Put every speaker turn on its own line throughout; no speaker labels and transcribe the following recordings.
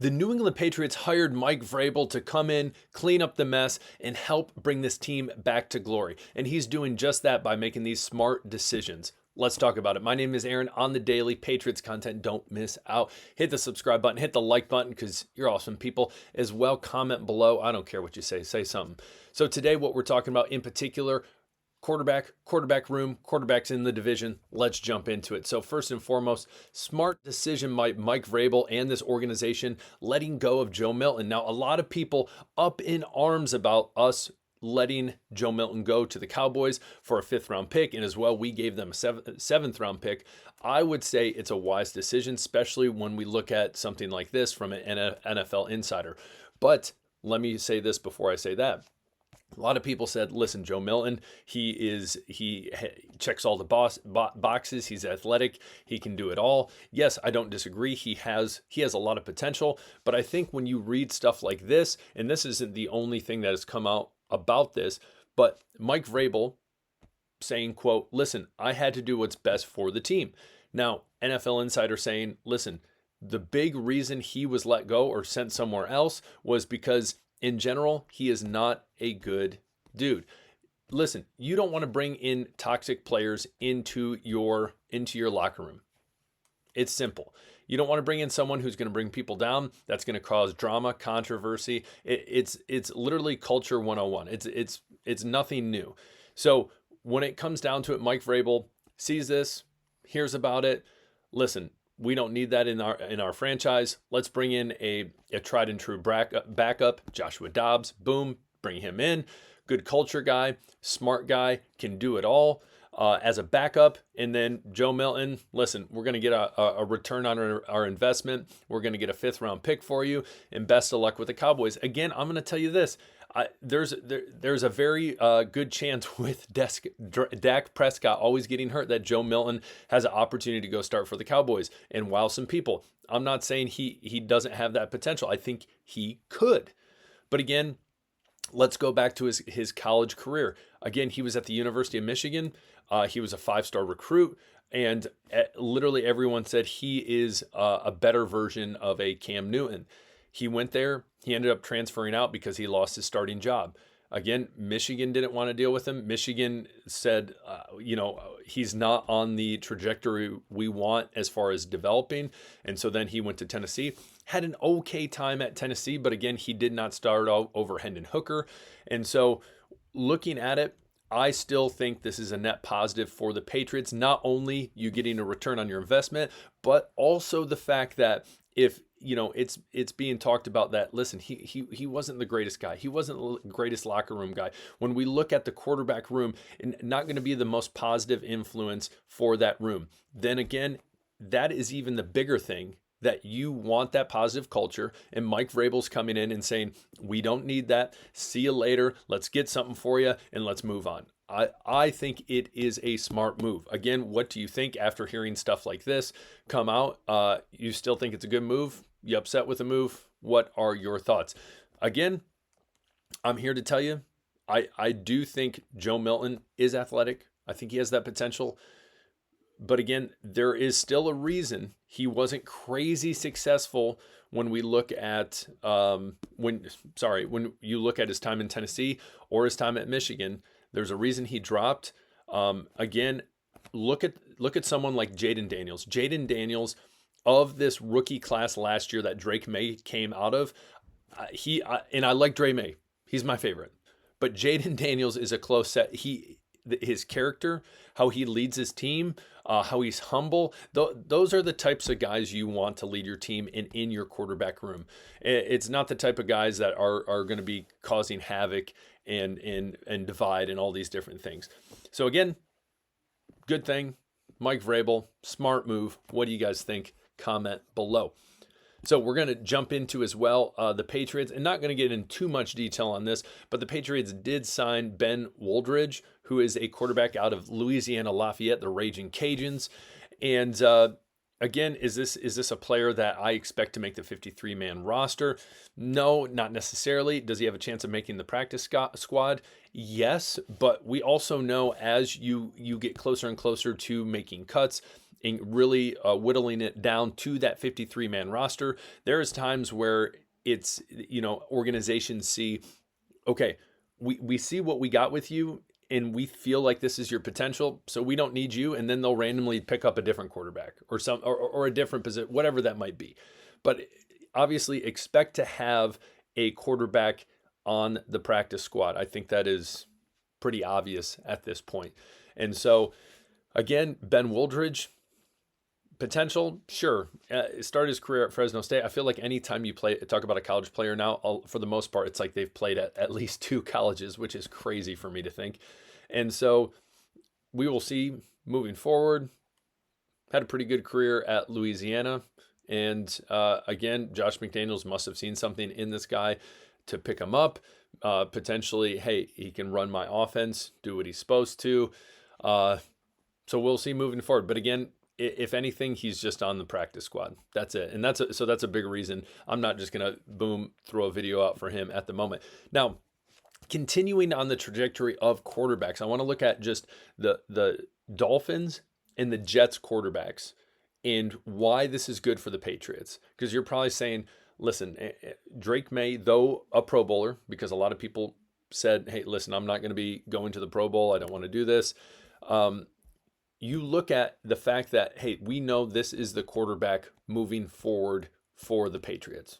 The New England Patriots hired Mike Vrabel to come in, clean up the mess, and help bring this team back to glory. And he's doing just that by making these smart decisions. Let's talk about it. My name is Aaron. On the daily Patriots content, don't miss out. Hit the subscribe button, hit the like button because you're awesome people. As well, comment below. I don't care what you say something. So today what we're talking about in particular, quarterback room, quarterbacks in the division. Let's jump into it. So first and foremost, smart decision by Mike Vrabel and this organization letting go of Joe Milton. Now, a lot of people up in arms about us letting Joe Milton go to the Cowboys for a 5th round pick, and as well, we gave them a 7th round pick. I would say it's a wise decision, especially when we look at something like this from an NFL insider. But let me say this before I say that. A lot of people said, listen, Joe Milton, he checks all the boxes. He's athletic. He can do it all. Yes, I don't disagree. He has a lot of potential. But I think when you read stuff like this, and this isn't the only thing that has come out about this, but Mike Vrabel saying, quote, listen, I had to do what's best for the team. Now, NFL Insider saying, listen, the big reason he was let go or sent somewhere else was because in general, he is not a good dude. Listen, you don't want to bring in toxic players into your locker room. It's simple. You don't want to bring in someone who's going to bring people down. That's going to cause drama, controversy. It's literally culture 101. It's nothing new. So when it comes down to it, Mike Vrabel sees this, hears about it. Listen, we don't need that in our franchise. Let's bring in a tried and true backup, Joshua Dobbs. Boom, bring him in. Good culture guy, smart guy, can do it all as a backup. And then Joe Milton, listen, we're going to get a return on our investment. We're going to get a 5th round pick for you. And best of luck with the Cowboys. Again, I'm going to tell you this. There's a very good chance with Dak Prescott always getting hurt that Joe Milton has an opportunity to go start for the Cowboys. And while some people, I'm not saying he doesn't have that potential. I think he could. But again, let's go back to his college career. Again, he was at the University of Michigan. He was a 5-star recruit. And literally everyone said he is a better version of a Cam Newton. He went there. He ended up transferring out because he lost his starting job. Again, Michigan didn't want to deal with him. Michigan said, he's not on the trajectory we want as far as developing. And so then he went to Tennessee, had an okay time at Tennessee, but again, he did not start out over Hendon Hooker. And so looking at it, I still think this is a net positive for the Patriots. Not only you getting a return on your investment, but also the fact that if it's being talked about that, listen, he wasn't the greatest guy. He wasn't the greatest locker room guy. When we look at the quarterback room, and not going to be the most positive influence for that room. Then again, that is even the bigger thing, that you want that positive culture. And Mike Vrabel's coming in and saying, we don't need that. See you later. Let's get something for you and let's move on. I think it is a smart move. Again, what do you think after hearing stuff like this come out? You still think it's a good move? You upset with the move? What are your thoughts? Again, I'm here to tell you, I do think Joe Milton is athletic. I think he has that potential. But again, there is still a reason he wasn't crazy successful when we look at when you look at his time in Tennessee or his time at Michigan. There's a reason he dropped. Again, look at someone like Jaden Daniels. Jaden Daniels, of this rookie class last year that Drake May came out of, and I like Drake May. He's my favorite. But Jaden Daniels is a close set. His character, how he leads his team, how he's humble. Those are the types of guys you want to lead your team in your quarterback room. It's not the type of guys that are going to be causing havoc and divide and all these different things. So again, good thing. Mike Vrabel, smart move. What do you guys think? Comment below. So we're going to jump into as well the Patriots, and not going to get in too much detail on this, but the Patriots did sign Ben Waldridge, who is a quarterback out of Louisiana Lafayette, the Raging Cajuns. And again, is this a player that I expect to make the 53-man roster? No, not necessarily. Does he have a chance of making the practice squad? Yes, but we also know as you get closer and closer to making cuts, really whittling it down to that 53-man roster. There's times where it's, organizations see, okay, we see what we got with you and we feel like this is your potential, so we don't need you. And then they'll randomly pick up a different quarterback or a different position, whatever that might be. But obviously expect to have a quarterback on the practice squad. I think that is pretty obvious at this point. And so again, Ben Waldridge, potential, sure. Started his career at Fresno State. I feel like anytime you talk about a college player now, for the most part, it's like they've played at least 2 colleges, which is crazy for me to think. And so we will see moving forward. Had a pretty good career at Louisiana. And again, Josh McDaniels must have seen something in this guy to pick him up. Potentially, hey, he can run my offense, do what he's supposed to. So we'll see moving forward. But again, if anything, he's just on the practice squad. That's it. And that's a big reason. I'm not just going to throw a video out for him at the moment. Now, continuing on the trajectory of quarterbacks, I want to look at just the Dolphins and the Jets quarterbacks and why this is good for the Patriots. Because you're probably saying, listen, Drake May, though a Pro Bowler, because a lot of people said, hey, listen, I'm not going to be going to the Pro Bowl. I don't want to do this. You look at the fact that, hey, we know this is the quarterback moving forward for the Patriots.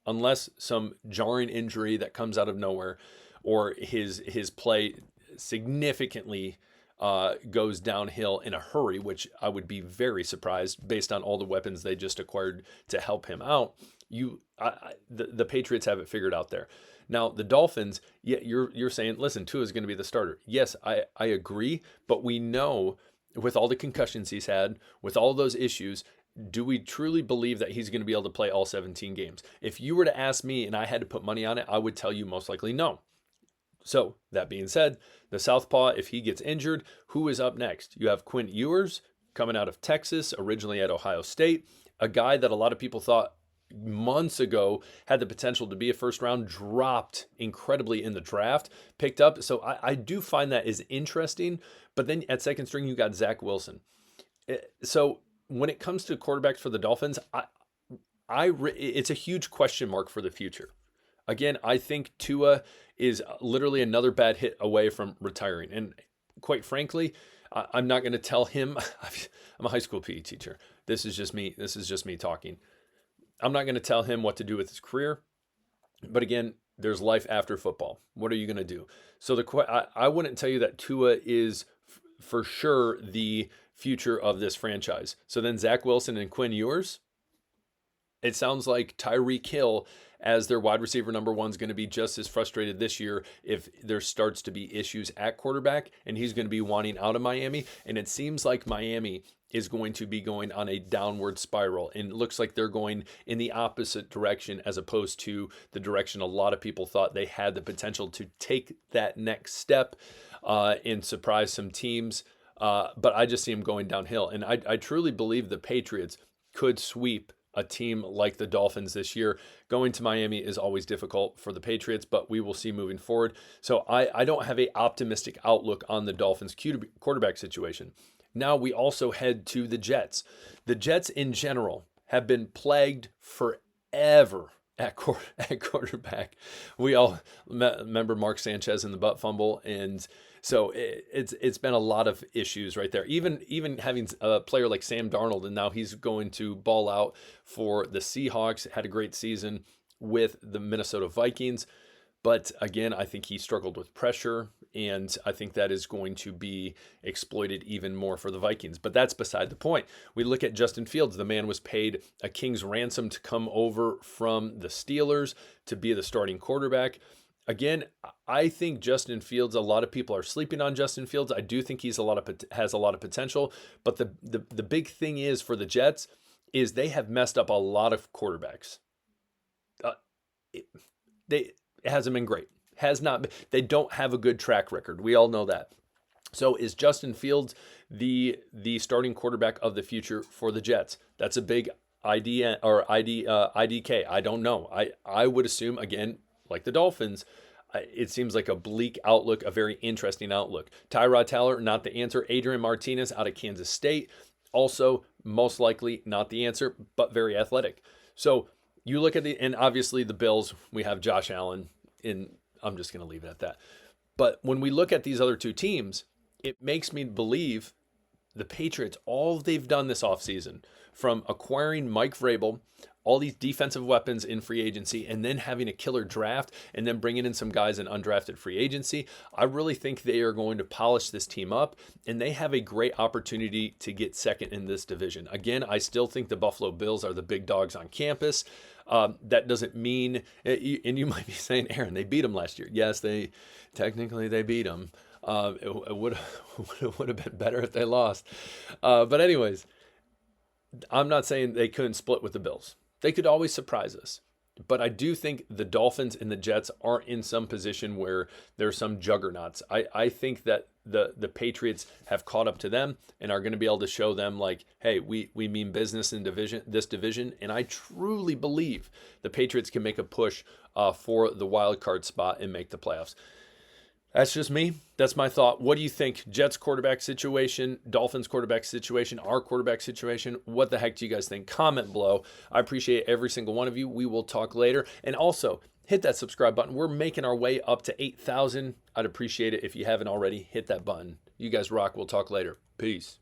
Unless some jarring injury that comes out of nowhere or his play significantly goes downhill in a hurry, which I would be very surprised based on all the weapons they just acquired to help him out. The Patriots have it figured out there. Now, the Dolphins, you're saying, listen, Tua is going to be the starter. Yes, I agree, but we know with all the concussions he's had, with all those issues, do we truly believe that he's going to be able to play all 17 games? If you were to ask me and I had to put money on it, I would tell you most likely no. So that being said, the Southpaw, if he gets injured, who is up next? You have Quinn Ewers coming out of Texas, originally at Ohio State, a guy that a lot of people thought months ago had the potential to be a first round, dropped incredibly in the draft, picked up. So I do find that is interesting. But then at second string, you got Zach Wilson. So when it comes to quarterbacks for the Dolphins, it's a huge question mark for the future. Again, I think Tua is literally another bad hit away from retiring. And quite frankly, I'm not going to tell him. I'm a high school PE teacher. This is just me. This is just me talking. I'm not going to tell him what to do with his career. But again, there's life after football. What are you going to do? So I wouldn't tell you that Tua is for sure the future of this franchise. So then Zach Wilson and Quinn Ewers, it sounds like Tyreek Hill as their wide receiver number 1 is going to be just as frustrated this year if there starts to be issues at quarterback, and he's going to be wanting out of Miami. And it seems like Miami is going to be going on a downward spiral, and it looks like they're going in the opposite direction as opposed to the direction a lot of people thought they had the potential to take that next step and surprise some teams. But I just see them going downhill. And I truly believe the Patriots could sweep a team like the Dolphins this year. Going to Miami is always difficult for the Patriots, but we will see moving forward. So I don't have an optimistic outlook on the Dolphins quarterback situation. Now we also head to the Jets. The Jets in general have been plagued forever at quarterback. We all remember Mark Sanchez in the butt fumble, and so it's been a lot of issues right there. Even having a player like Sam Darnold, and now he's going to ball out for the Seahawks. Had a great season with the Minnesota Vikings, but again, I think he struggled with pressure, and I think that is going to be exploited even more for the Vikings. But that's beside the point. We look at Justin Fields. The man was paid a king's ransom to come over from the Steelers to be the starting quarterback. Again, I think Justin Fields, a lot of people are sleeping on Justin Fields. I do think has a lot of potential. But the big thing is for the Jets is they have messed up a lot of quarterbacks. It hasn't been great. Has not. They don't have a good track record. We all know that. So is Justin Fields the starting quarterback of the future for the Jets? That's a big IDK. I don't know. I would assume, again, like the Dolphins, it seems like a bleak outlook, a very interesting outlook. Tyrod Taylor, not the answer. Adrian Martinez out of Kansas State. Also, most likely not the answer, but very athletic. So you look at and obviously the Bills, we have Josh Allen I'm just going to leave it at that. But when we look at these other two teams, it makes me believe the Patriots, all they've done this offseason, from acquiring Mike Vrabel, all these defensive weapons in free agency, and then having a killer draft, and then bringing in some guys in undrafted free agency, I really think they are going to polish this team up, and they have a great opportunity to get second in this division. Again, I still think the Buffalo Bills are the big dogs on campus. That doesn't mean, and you might be saying, Aaron, they beat them last year. Yes, technically they beat them. It would have been better if they lost. But anyways, I'm not saying they couldn't split with the Bills. They could always surprise us. But I do think the Dolphins and the Jets aren't in some position where there's some juggernauts. I think that the Patriots have caught up to them and are going to be able to show them, like, hey, we mean business in this division. And I truly believe the Patriots can make a push for the wild card spot and make the playoffs. That's just me. That's my thought. What do you think? Jets quarterback situation, Dolphins quarterback situation, our quarterback situation. What the heck do you guys think? Comment below. I appreciate every single one of you. We will talk later. And also, hit that subscribe button. We're making our way up to 8,000. I'd appreciate it if you haven't already. Hit that button. You guys rock. We'll talk later. Peace.